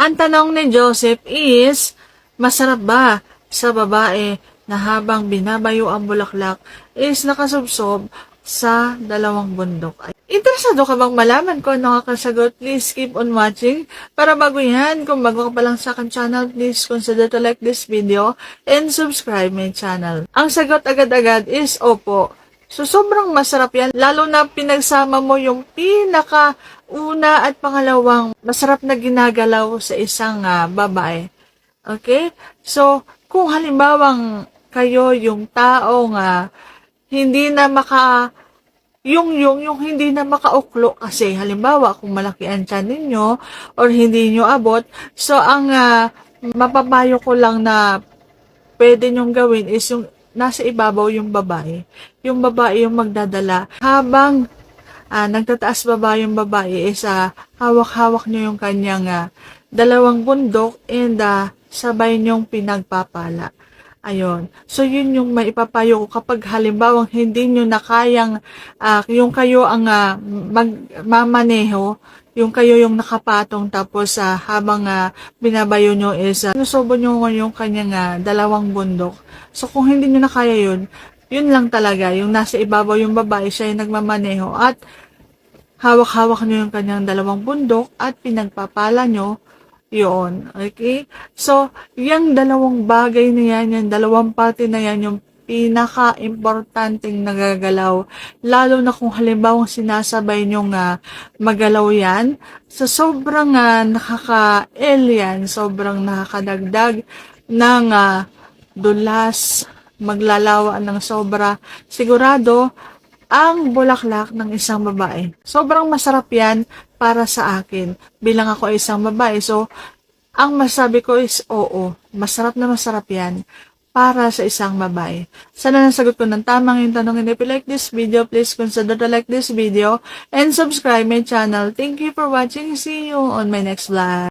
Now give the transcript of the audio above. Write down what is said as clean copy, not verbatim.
Ang tanong ni Joseph is, masarap ba sa babae na habang binabayo ang bulaklak is nakasubsob sa dalawang bundok? Interesado ka bang malaman kung ano ang kasagot? Please keep on watching. Para bago yan, kung bago ka pa lang sa akin channel, please consider to like this video and subscribe my channel. Ang sagot agad-agad is opo. So, sobrang masarap yan. Lalo na pinagsama mo yung pinaka-una at pangalawang masarap na ginagalaw sa isang babae. Okay? So, kung halimbawang kayo yung taong hindi na yung hindi na makauklo kasi halimbawa kung malaki ang tiyan ninyo or hindi nyo abot, so ang mapapayo ko lang na pwede nyong gawin is yung nasa ibabaw yung babae. Yung babae yung magdadala. Habang nagtataas baba yung babae is hawak-hawak nyo yung kanyang dalawang bundok and sabay nyong pinagpapala. Ayun. So, yun yung maipapayo ko kapag halimbawang hindi nyo na kayang, yung kayo ang magmamaneho, yung kayo yung nakapatong tapos habang binabayo nyo is sinusubo nyo yung kanyang dalawang bundok. So, kung hindi nyo na kaya yun, yun lang talaga. Yung nasa ibabaw yung babae, siya yung nagmamaneho at hawak-hawak nyo yung kanyang dalawang bundok at pinagpapala nyo yun. Okay? So, yung dalawang bagay na yan, yung dalawang parte na yan, yung pinaka-importanting nagagalaw. Lalo na kung halimbawang sinasabay nyong magalaw yan. So, sobrang nakaka-alien, sobrang nakakadagdag ng dulas, maglalawa ng sobra. Sigurado, ang bulaklak ng isang babae. Sobrang masarap yan para sa akin. Bilang ako ay isang babae. So, ang masabi ko is oo. Masarap na masarap yan para sa isang babae. Sana nasagot ko ng tamang yung tanong. And if you like this video, please consider to like this video and subscribe my channel. Thank you for watching. See you on my next vlog.